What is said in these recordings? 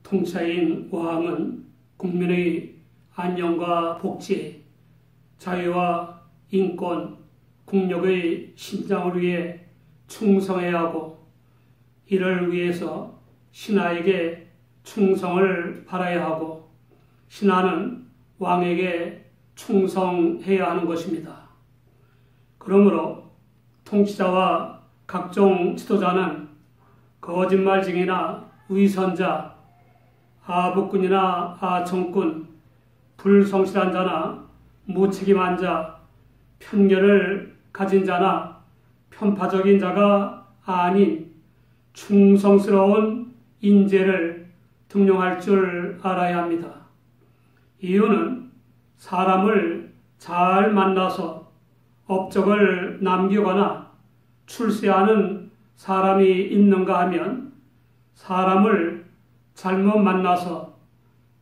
통치자인 왕은 국민의 안녕과 복지, 자유와 인권, 국력의 신장을 위해 충성해야 하고 이를 위해서 신하에게 충성을 바라야 하고 신하는 왕에게 충성해야 하는 것입니다. 그러므로 통치자와 각종 지도자는 거짓말쟁이나 위선자, 아부꾼이나 아청꾼, 불성실한 자나 무책임한 자, 편견을 가진 자나 편파적인 자가 아닌 충성스러운 인재를 등용할 줄 알아야 합니다. 이유는 사람을 잘 만나서 업적을 남기거나 출세하는 사람이 있는가 하면 사람을 잘못 만나서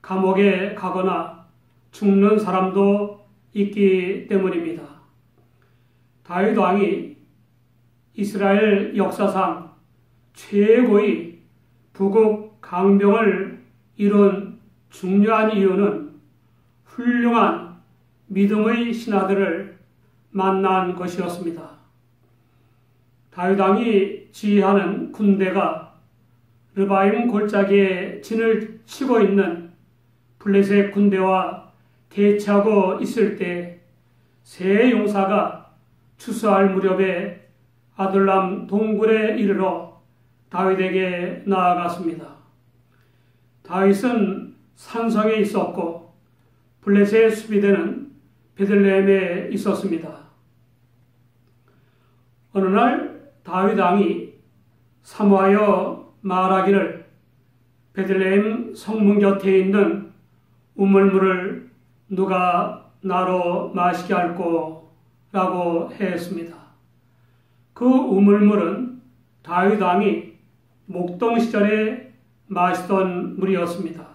감옥에 가거나 죽는 사람도 있기 때문입니다. 다윗 왕이 이스라엘 역사상 최고의 부국 강병을 이룬 중요한 이유는 훌륭한 믿음의 신하들을 만난 것이었습니다. 다윗 왕이 지휘하는 군대가 르바임 골짜기에 진을 치고 있는 블레셋 군대와 대치하고 있을 때 세 용사가 추수할 무렵에 아둘람 동굴에 이르러 다윗에게 나아갔습니다. 다윗은 산성에 있었고 블레셋 수비대는 베들레헴에 있었습니다. 어느 날 다윗 왕이 사모하여 말하기를 베들레헴 성문 곁에 있는 우물물을 누가 나로 마시게 할꼬 라고 했습니다. 그 우물물은 다윗 왕이 목동 시절에 마시던 물이었습니다.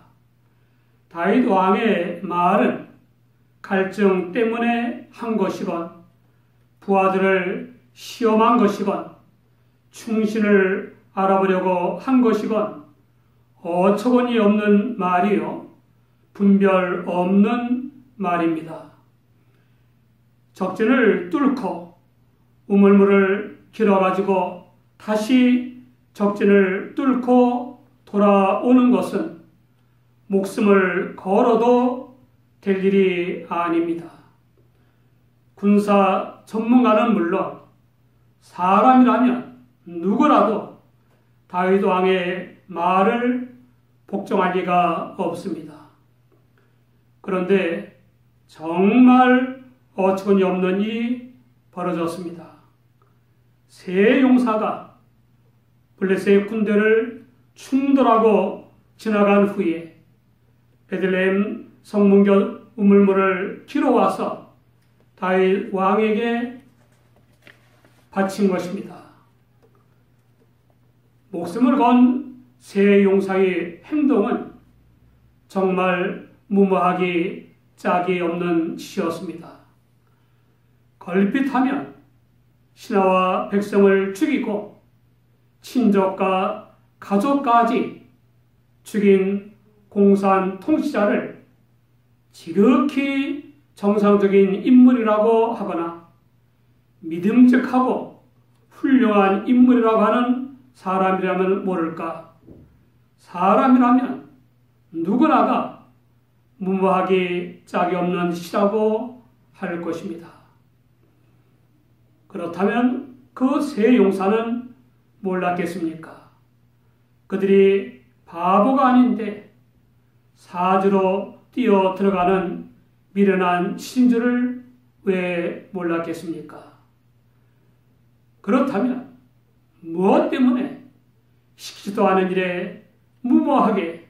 다윗 왕의 말은 갈증 때문에 한 것이건 부하들을 시험한 것이건 충신을 알아보려고 한 것이건 어처구니 없는 말이요 분별 없는 말입니다. 적진을 뚫고 우물물을 길어가지고 다시 적진을 뚫고 돌아오는 것은 목숨을 걸어도 될 일이 아닙니다. 군사 전문가는 물론 사람이라면 누구라도 다윗 왕의 말을 복종할 리가 없습니다. 그런데 정말 어처구니 없는 일이 벌어졌습니다. 세 용사가 블레셋 군대를 충돌하고 지나간 후에 베들레헴 성문 곁 우물물을 길어와서 다윗 왕에게 바친 것입니다. 목숨을 건 세 용사의 행동은 정말 무모하기 짝이 없는 짓이었습니다. 걸핏하면 신하와 백성을 죽이고 친족과 가족까지 죽인 공산 통치자를 지극히 정상적인 인물이라고 하거나 믿음직하고 훌륭한 인물이라고 하는 사람이라면 모를까? 사람이라면 누구나가 무모하기 짝이 없는 짓이라고 할 것입니다. 그렇다면 그 세 용사는 몰랐겠습니까? 그들이 바보가 아닌데 사지로 뛰어 들어가는 미련한 신주를 왜 몰랐겠습니까? 그렇다면 무엇 때문에 시키지도 않은 일에 무모하게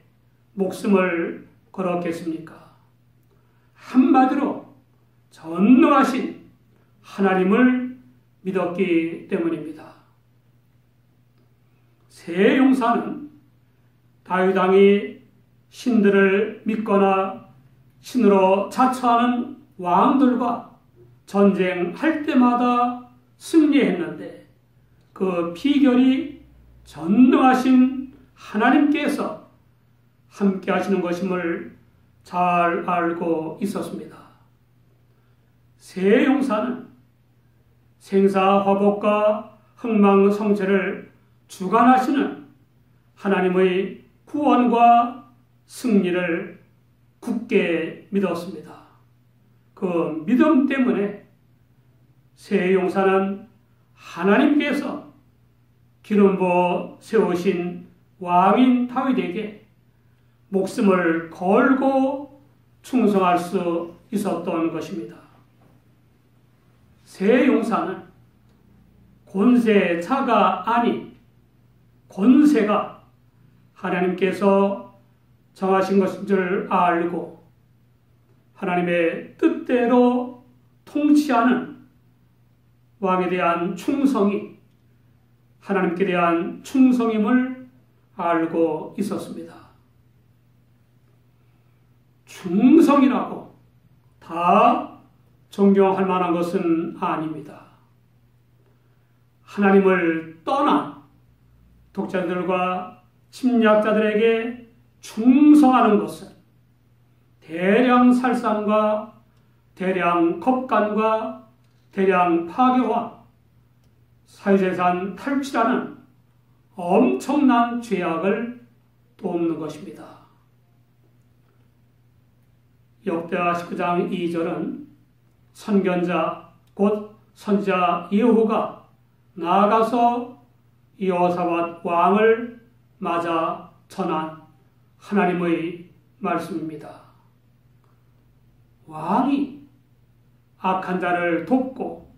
목숨을 걸었겠습니까? 한마디로 전능하신 하나님을 믿었기 때문입니다. 세 용사는 다윗 왕이 신들을 믿거나 신으로 자처하는 왕들과 전쟁할 때마다 승리했는데 그 비결이 전능하신 하나님께서 함께 하시는 것임을 잘 알고 있었습니다. 새 용사는 생사화복과 흥망성쇠를 주관하시는 하나님의 구원과 승리를 굳게 믿었습니다. 그 믿음 때문에 새 용사는 하나님께서 기름 부어 세우신 왕인 다윗에게 목숨을 걸고 충성할 수 있었던 것입니다. 새 용사는 권세자가 아닌 권세가 하나님께서 정하신 것인 줄 알고 하나님의 뜻대로 통치하는 왕에 대한 충성이 하나님께 대한 충성임을 알고 있었습니다. 충성이라고 다 존경할 만한 것은 아닙니다. 하나님을 떠난 독자들과 침략자들에게 충성하는 것은 대량 살상과 대량 겁간과 대량 파괴와 사유재산 탈취라는 엄청난 죄악을 돕는 것입니다. 역대하 19장 2절은 선견자 곧 선지자 예후가 나아가서 여호사밧 왕을 맞아 전한 하나님의 말씀입니다. 왕이 악한 자를 돕고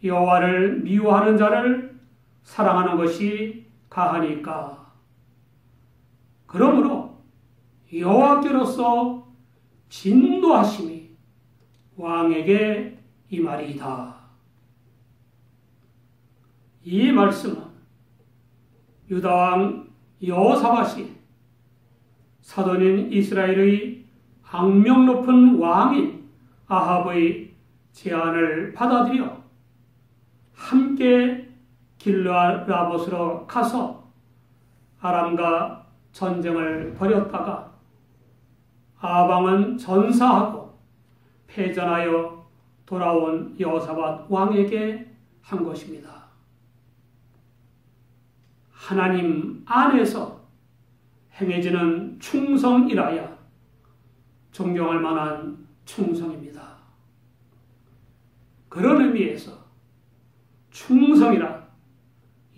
여호와를 미워하는 자를 사랑하는 것이 가하니까. 그러므로 여호와께로서 진노하심이 왕에게 임하리이다. 이 말씀은 유다왕 여호사밧이 사돈인 이스라엘의 악명 높은 왕인 아합의 제안을 받아들여 함께 길르앗-라봇으로 가서 아람과 전쟁을 벌였다가 아합 왕은 전사하고 패전하여 돌아온 여호사밧 왕에게 한 것입니다. 하나님 안에서 행해지는 충성이라야 존경할 만한 충성입니다. 그런 의미에서 충성이란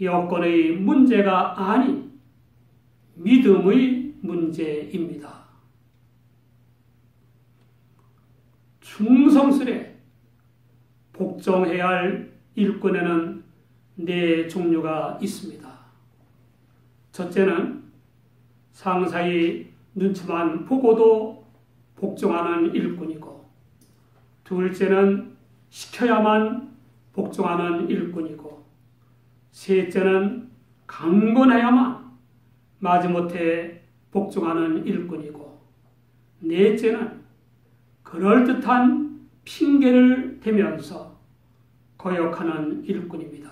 여건의 문제가 아닌 믿음의 문제입니다. 충성스레 복종해야 할 일꾼에는 네 종류가 있습니다. 첫째는 상사의 눈치만 보고도 복종하는 일꾼이고, 둘째는 시켜야만 복종하는 일꾼이고, 셋째는 강권해야만 마지못해 복종하는 일꾼이고, 넷째는 그럴듯한 핑계를 대면서 거역하는 일꾼입니다.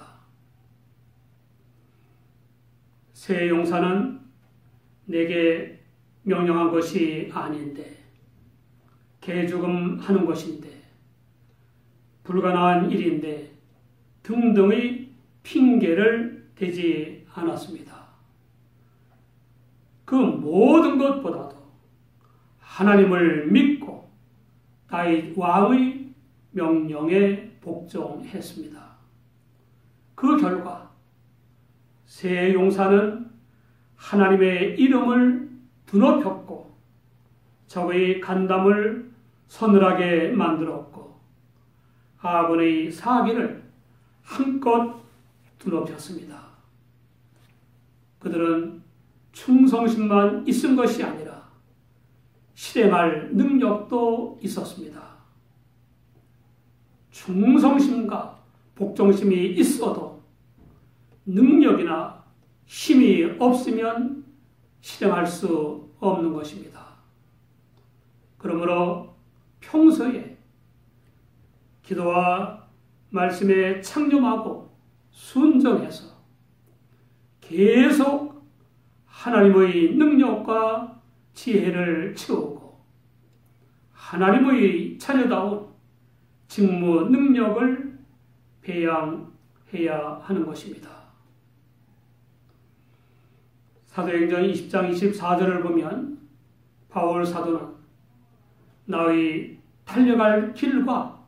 새 용사는 내게 명령한 것이 아닌데, 개죽음 하는 것인데, 불가능한 일인데 등등의 핑계를 대지 않았습니다. 그 모든 것보다도 하나님을 믿고 다윗 왕의 명령에 복종했습니다. 그 결과 새 용사는 하나님의 이름을 드높였고 적의 간담을 서늘하게 만들었고 아군의 사기를 한껏 드높였습니다. 그들은 충성심만 있은 것이 아니라 실행할 능력도 있었습니다. 충성심과 복종심이 있어도 능력이나 힘이 없으면 실행할 수 없는 것입니다. 그러므로 평소에 기도와 말씀에 창념하고 순종해서 계속 하나님의 능력과 지혜를 채우고 하나님의 자녀다운 직무 능력을 배양해야 하는 것입니다. 사도행전 20장 24절을 보면 바울 사도는 나의 달려갈 길과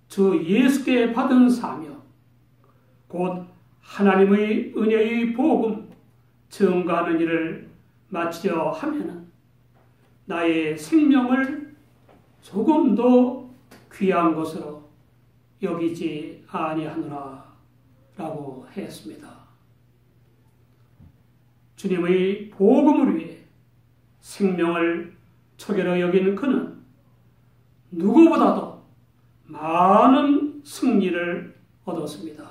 주 예수께 받은 사명, 곧 하나님의 은혜의 복음 증거하는 일을 마치려 하면은 나의 생명을 조금도 귀한 것으로 여기지 아니하노라 라고 했습니다. 주님의 복음을 위해 생명을 초결히 여기는 그는 누구보다도 많은 승리를 얻었습니다.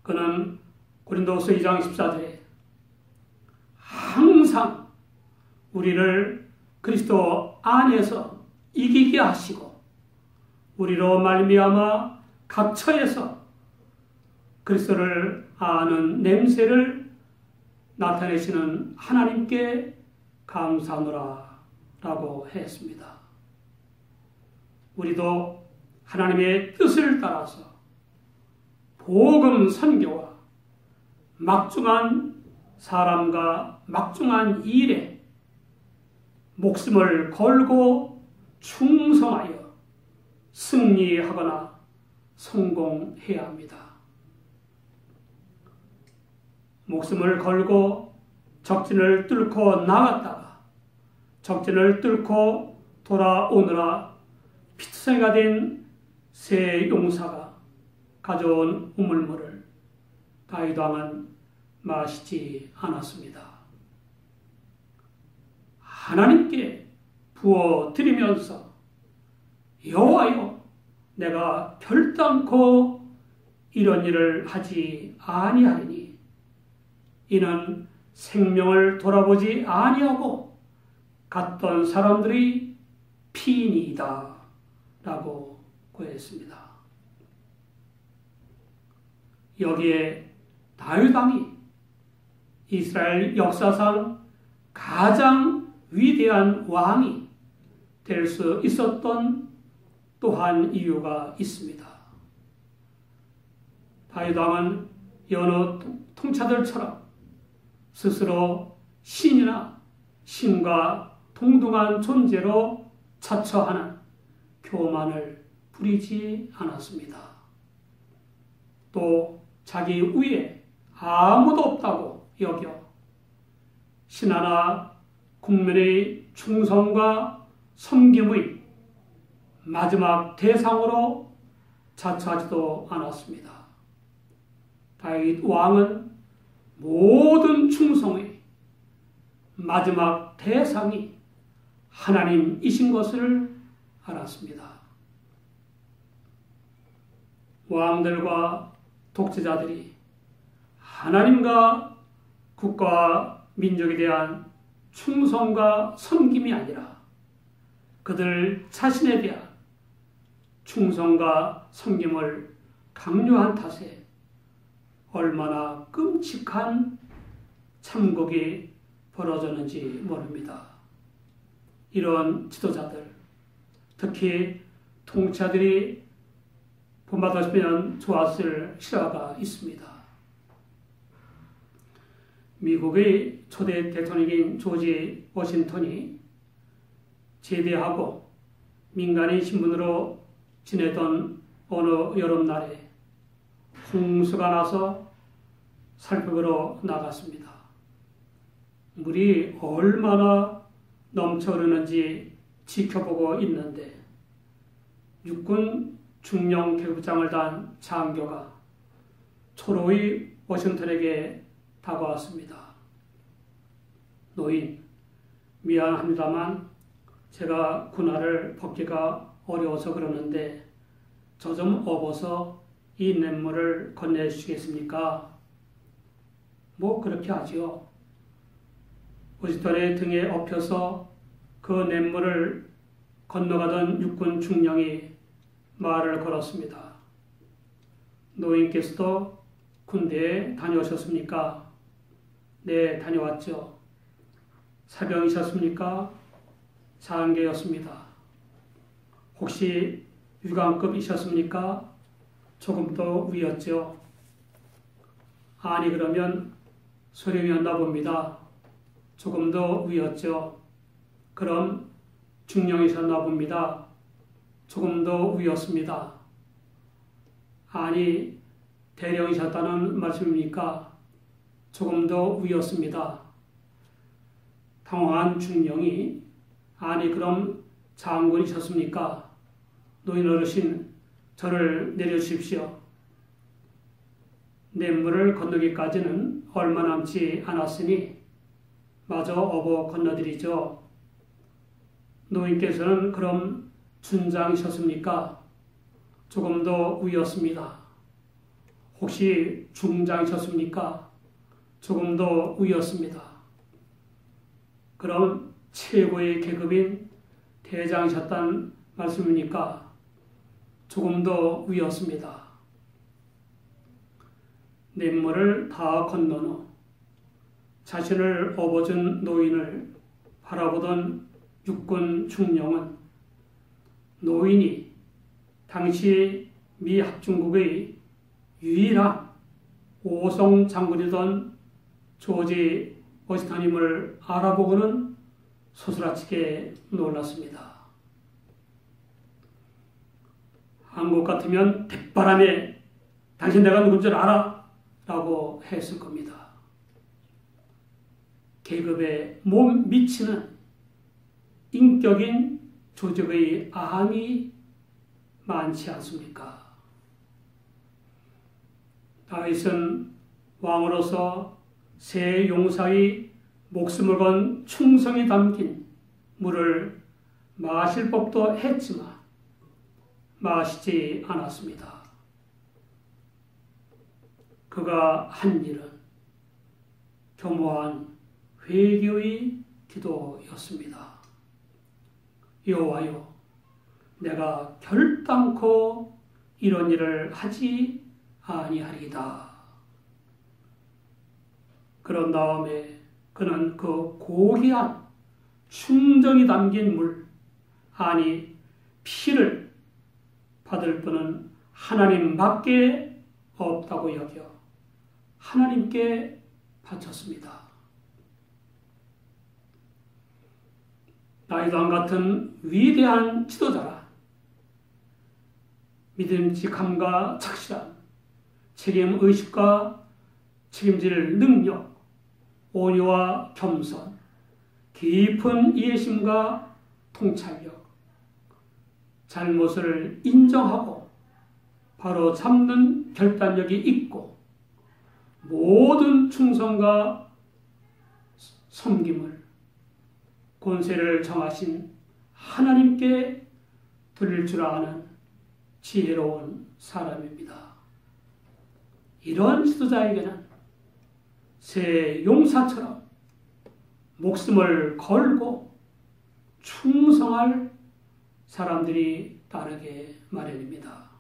그는 고린도후서 2장 14절에 항상 우리를 그리스도 안에서 이기게 하시고 우리로 말미암아 각 처에서 그리스도를 아는 냄새를 나타내시는 하나님께 감사하노라 라고 했습니다. 우리도 하나님의 뜻을 따라서 복음 선교와 막중한 사람과 막중한 일에 목숨을 걸고 충성하여 승리하거나 성공해야 합니다. 목숨을 걸고 적진을 뚫고 나갔다가 적진을 뚫고 돌아오느라 피투성이가 된 새 용사가 가져온 우물물을 다윗 왕은 마시지 않았습니다. 하나님께 부어드리면서 여호와여, 내가 결단코 이런 일을 하지 아니하리니 이는 생명을 돌아보지 아니하고 갔던 사람들의 피니이다 라고 고했습니다. 여기에 다윗 왕이 이스라엘 역사상 가장 위대한 왕이 될 수 있었던 또한 이유가 있습니다. 다윗 왕은 여러 통치자들처럼 스스로 신이나 신과 동등한 존재로 자처하는 교만을 부리지 않았습니다. 또 자기 위에 아무도 없다고 여겨 신하나 국민의 충성과 섬김의 마지막 대상으로 자처하지도 않았습니다. 다윗 왕은 모든 충성의 마지막 대상이 하나님이신 것을 알았습니다. 왕들과 독재자들이 하나님과 국가와 민족에 대한 충성과 섬김이 아니라 그들 자신에 대한 충성과 섬김을 강요한 탓에 얼마나 끔찍한 참곡이 벌어졌는지 모릅니다. 이런 지도자들, 특히 통치자들이 본받았으면 좋았을 실화가 있습니다. 미국의 초대 대통령인 조지 워싱턴이 제대하고 민간인 신분으로 지내던 어느 여름날에 홍수가 나서 살펴보러 나갔습니다. 물이 얼마나 넘쳐 흐르는지 지켜보고 있는데 육군 중령 계급장을 단 장교가 초로의 워싱턴에게 다가왔습니다. 노인, 미안합니다만 제가 군화를 벗기가 어려워서 그러는데 저 좀 업어서 이 냇물을 건네주시겠습니까? 뭐 그렇게 하지요. 워싱턴의 등에 엎혀서 그 냇물을 건너가던 육군 중령이 말을 걸었습니다. 노인께서도 군대에 다녀오셨습니까? 네, 다녀왔죠. 사병이셨습니까? 장계였습니다. 혹시 유관급이셨습니까? 조금 더 위였죠. 아니 그러면 소령이었나 봅니다. 조금 더 위였죠. 그럼 중령이셨나 봅니다. 조금 더 위였습니다. 아니 대령이셨다는 말씀입니까? 조금 더 위였습니다. 당황한 중령이 아니 그럼 장군이셨습니까? 노인 어르신 저를 내려주십시오. 냇물을 건너기까지는 얼마 남지 않았으니 마저 업어 건너드리죠. 노인께서는 그럼 준장이셨습니까? 조금 더 위였습니다. 혹시 중장이셨습니까? 조금 더 위였습니다. 그럼 최고의 계급인 대장이셨단 말씀입니까? 조금 더 위였습니다. 냇물을 다 건넌 후 자신을 업어준 노인을 바라보던 육군 중령은 노인이 당시 미 합중국의 유일한 오성 장군이던 조지 워싱턴임을 알아보고는 소스라치게 놀랐습니다. 한국 같으면 대바람에 당신 내가 누군 줄 알아? 라고 했을 겁니다. 계급에 못 미치는 인격인 조직의 아함이 많지 않습니까? 다윗은 왕으로서 새 용사의 목숨을 건 충성이 담긴 물을 마실 법도 했지만 마시지 않았습니다. 그가 한 일은 교묘한 회개의 기도였습니다. 여호와여, 내가 결단코 이런 일을 하지 아니하리이다. 그런 다음에 그는 그 고귀한 충정이 담긴 물, 아니 피를 받을 분은 하나님밖에 없다고 여겨 하나님께 바쳤습니다. 다윗 왕 같은 위대한 지도자라 믿음직함과 착실함, 책임의식과 책임질 능력, 온유와 겸손, 깊은 이해심과 통찰력, 잘못을 인정하고 바로 잡는 결단력이 있고 모든 충성과 섬김을 권세를 정하신 하나님께 드릴 줄 아는 지혜로운 사람입니다. 이런 지도자에게는 새 용사처럼 목숨을 걸고 충성할 사람들이 따르게 마련입니다.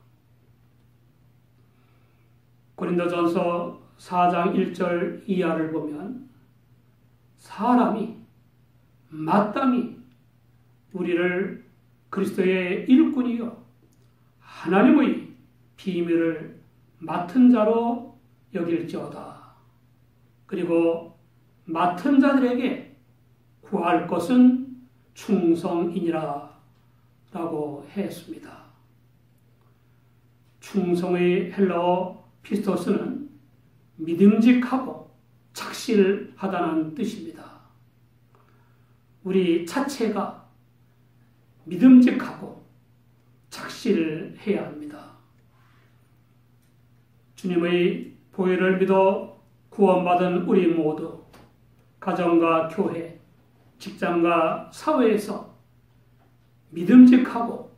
고린도전서 4장 1절 이하를 보면 사람이 마땅히 우리를 그리스도의 일꾼이요 하나님의 비밀을 맡은 자로 여길지어다. 그리고 맡은 자들에게 구할 것은 충성이니라 라고 했습니다. 충성의 헬라어 피스토스는 믿음직하고 착실하다는 뜻입니다. 우리 자체가 믿음직하고 착실해야 합니다. 주님의 보혈을 믿어 구원받은 우리 모두 가정과 교회, 직장과 사회에서 믿음직하고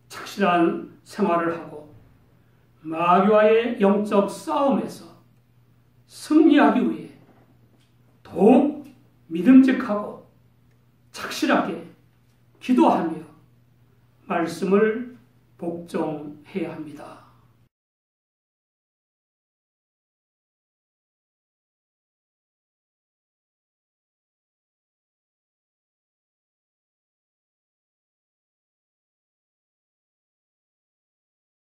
착실한 생활을 하고 마귀와의 영적 싸움에서 승리하기 위해 더욱 믿음직하고 착실하게 기도하며 말씀을 복종해야 합니다.